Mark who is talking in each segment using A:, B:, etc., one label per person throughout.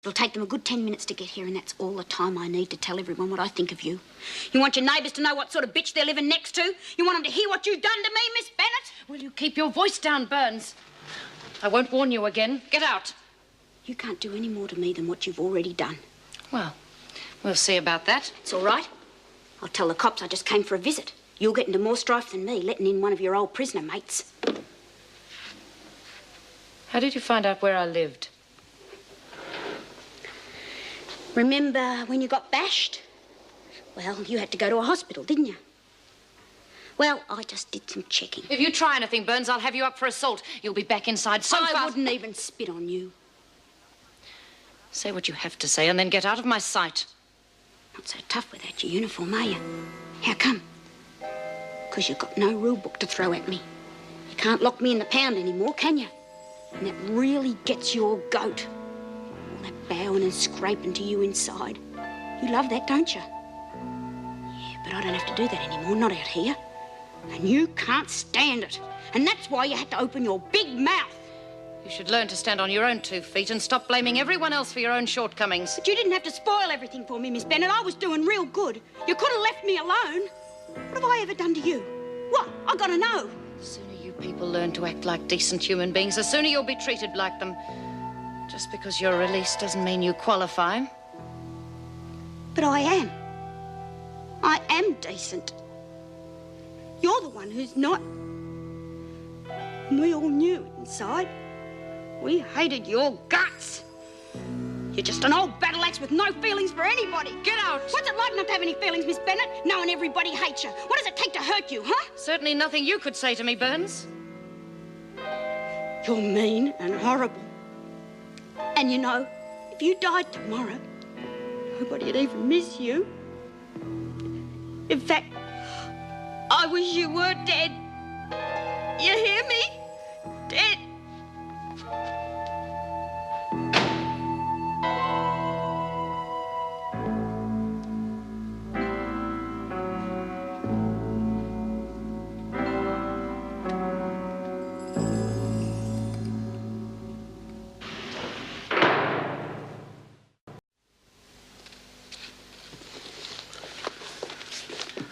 A: It'll take them a good 10 minutes to get here, and that's all the time I need to tell everyone what I think of you. You want your neighbours to know what sort of bitch they're living next to? You want them to hear what you've done to me, Miss Bennett?
B: Will you keep your voice down, Burns? I won't warn you again. Get out.
A: You can't do any more to me than what you've already done.
B: Well, we'll see about that.
A: It's all right. I'll tell the cops I just came for a visit. You'll get into more strife than me, letting in one of your old prisoner mates.
B: How did you find out where I lived?
A: Remember when you got bashed? Well, you had to go to a hospital, didn't you? Well, I just did some checking.
B: If you try anything, Burns, I'll have you up for assault. You'll be back inside so fast.
A: I wouldn't even spit on you.
B: Say what you have to say and then get out of my sight.
A: Not so tough without your uniform, are you? How come? Because you've got no rule book to throw at me. You can't lock me in the pound anymore, can you? And that really gets your goat. All that bowing and scraping to you inside. You love that, don't you? Yeah, but I don't have to do that anymore, not out here. And you can't stand it. And that's why you had to open your big mouth.
B: You should learn to stand on your own 2 feet and stop blaming everyone else for your own shortcomings.
A: But you didn't have to spoil everything for me, Miss Bennett. I was doing real good. You could have left me alone. What have I ever done to you? What? I gotta know.
B: The sooner you people learn to act like decent human beings, the sooner you'll be treated like them. Just because you're released doesn't mean you qualify.
A: But I am. I am decent. You're the one who's not. And we all knew inside. We hated your guts. You're just an old battle axe with no feelings for anybody.
B: Get out!
A: What's it like not to have any feelings, Miss Bennett? Knowing everybody hates you. What does it take to hurt you, huh?
B: Certainly nothing you could say to me, Burns.
A: You're mean and horrible. And you know, if you died tomorrow, nobody'd even miss you. In fact, I wish you were dead. You hear me? Dead.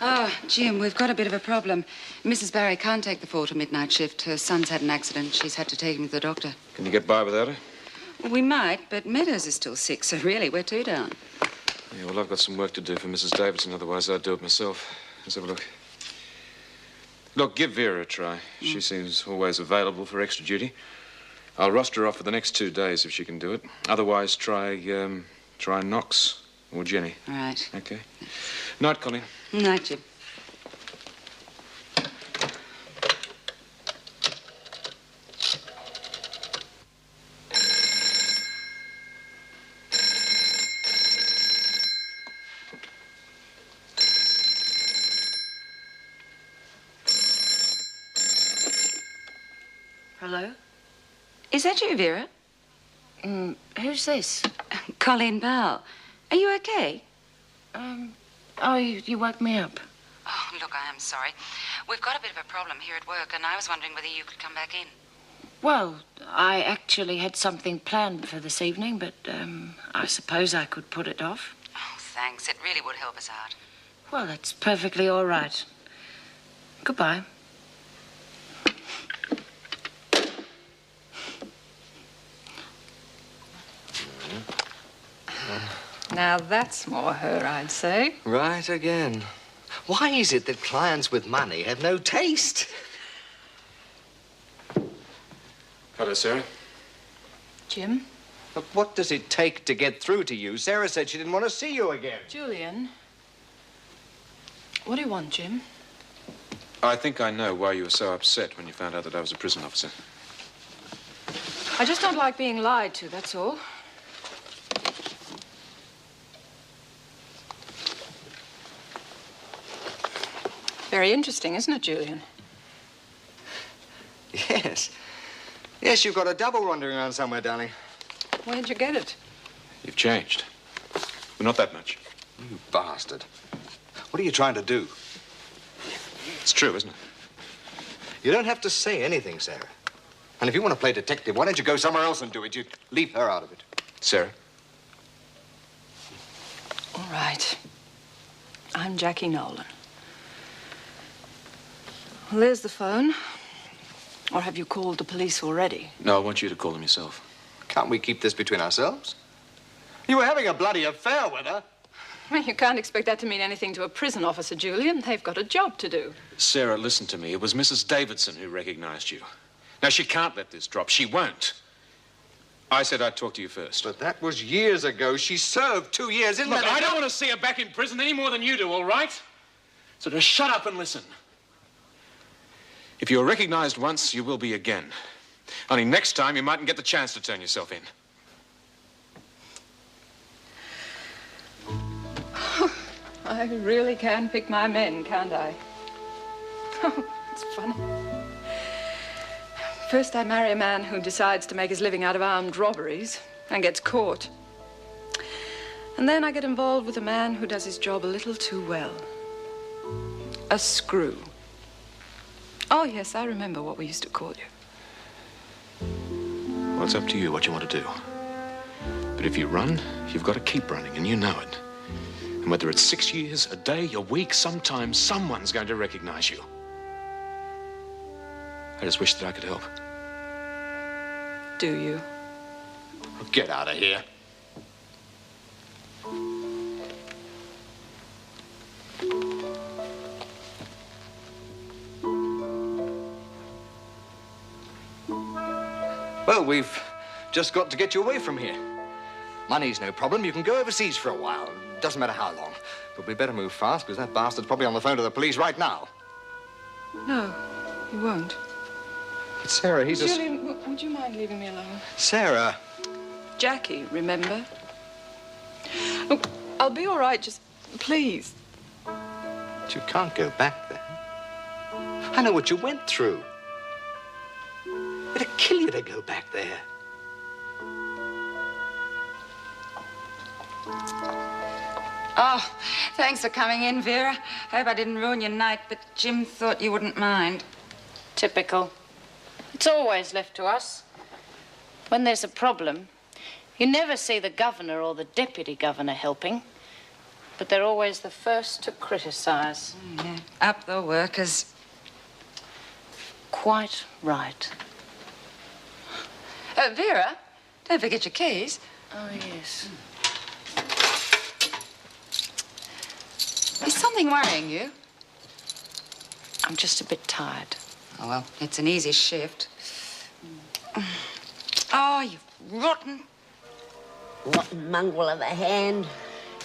C: Oh, Jim, we've got a bit of a problem. Mrs. Barry can't take the 4 to midnight shift. Her son's had an accident. She's had to take him to the doctor.
D: Can you get by without her?
C: Well, we might, but Meadows is still sick, so really, we're 2 down.
D: Yeah, well, I've got some work to do for Mrs. Davidson, otherwise I'd do it myself. Let's have a look. Look, give Vera a try. She seems always available for extra duty. I'll roster her off for the next 2 days if she can do it. Otherwise, try Knox or Jenny.
C: All right.
D: Okay. Night, Colleen.
C: Night, Jim.
B: Hello?
C: Is that you, Vera?
B: Who's this?
C: Colleen Powell. Are you okay?
B: Oh, you woke me up.
C: Oh, look, I am sorry. We've got a bit of a problem here at work, and I was wondering whether you could come back in.
B: Well, I actually had something planned for this evening, but I suppose I could put it off.
C: Oh, thanks. It really would help us out.
B: Well, that's perfectly all right. Goodbye.
E: Now, that's more her, I'd say.
F: Right again. Why is it that clients with money have no taste?
D: Hello, Sarah.
B: Jim?
F: But what does it take to get through to you? Sarah said she didn't want to see you again.
B: Julian? What do you want, Jim?
D: I think I know why you were so upset when you found out that I was a prison officer.
E: I just don't like being lied to, that's all. Very interesting, isn't it, Julian?
F: Yes. Yes, you've got a double wandering around somewhere, darling.
E: Where'd you get it?
D: You've changed. But not that much.
F: You bastard. What are you trying to do?
D: It's true, isn't it?
F: You don't have to say anything, Sarah. And if you want to play detective, why don't you go somewhere else and do it? You leave her out of it.
D: Sarah,
E: All right. I'm Jackie Nolan. Well, there's the phone. Or have you called the police already?
D: No, I want you to call them yourself.
F: Can't we keep this between ourselves? You were having a bloody affair with her.
E: Well, you can't expect that to mean anything to a prison officer, Julian. They've got a job to do.
D: Sarah, listen to me. It was Mrs. Davidson who recognized you. Now, she can't let this drop. She won't. I said I'd talk to you first.
F: But that was years ago. She served 2 years. Isn't
D: Look,
F: that
D: I
F: enough?
D: don't want to see her back in prison any more than you do, all right? So just shut up and listen. If you're recognized once, you will be again. Only next time, you mightn't get the chance to turn yourself in.
E: I really can pick my men, can't I? Oh, it's funny. First, I marry a man who decides to make his living out of armed robberies and gets caught. And then I get involved with a man who does his job a little too well. A screw. Oh, yes, I remember what we used to call you.
D: Well, it's up to you what you want to do. But if you run, you've got to keep running, and you know it. And whether it's 6 years, a day, a week, sometime, someone's going to recognize you. I just wish that I could help.
E: Do you?
F: Get out of here. Well, we've just got to get you away from here. Money's no problem. You can go overseas for a while. Doesn't matter how long. But we better move fast, because that bastard's probably on the phone to the police right now.
E: No, he won't.
F: But Sarah, he's just...
E: Julian, would you mind leaving me alone?
F: Sarah.
E: Jackie, remember? Look, I'll be all right, just please.
F: But you can't go back there. I know what you went through. It'd kill you to go back there.
C: Oh, thanks for coming in, Vera. Hope I didn't ruin your night, but Jim thought you wouldn't mind.
B: Typical. It's always left to us. When there's a problem, you never see the governor or the deputy governor helping, but they're always the first to criticize.
C: Yeah, up the workers.
B: Quite right.
C: Vera, don't forget your keys.
B: Oh, yes.
C: Is something worrying you?
B: I'm just a bit tired.
C: Oh, well, it's an easy shift. Oh, you rotten.
G: Rotten mongrel of a hand.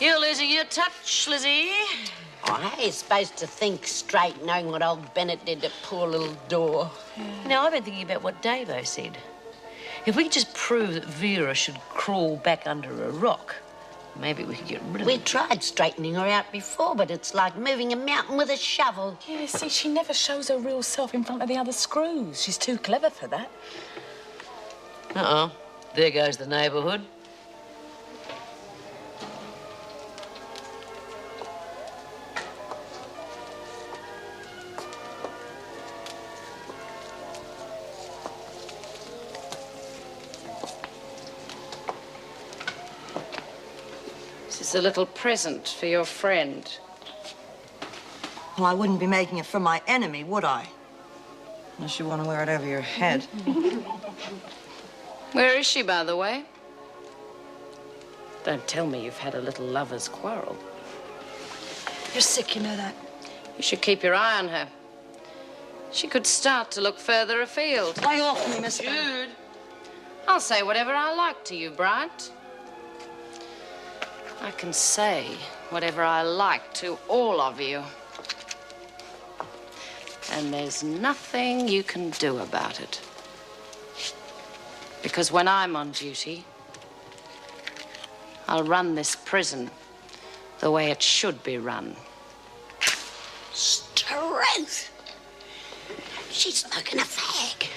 B: You're losing your touch, Lizzie.
G: Oh, how are you supposed to think straight knowing what old Bennett did to poor little Dor?
H: You know, I've been thinking about what Davo said. If we could just prove that Vera should crawl back under a rock, maybe we could get rid of
G: We
H: it.
G: tried straightening her out before, but it's like moving a mountain with a shovel.
H: Yeah, see, she never shows her real self in front of the other screws. She's too clever for that. Uh-oh. There goes the neighbourhood.
B: This is a little present for your friend.
I: Well, I wouldn't be making it for my enemy, would I? Unless you want to wear it over your head.
B: Where is she, by the way? Don't tell me you've had a little lover's quarrel.
I: You're sick, you know that.
B: You should keep your eye on her. She could start to look further afield.
I: Lay off me, Miss
B: Jude. I'll say whatever I like to you, Bright. I can say whatever I like to all of you. And there's nothing you can do about it. Because when I'm on duty, I'll run this prison the way it should be run.
G: Strength. She's smoking a fag.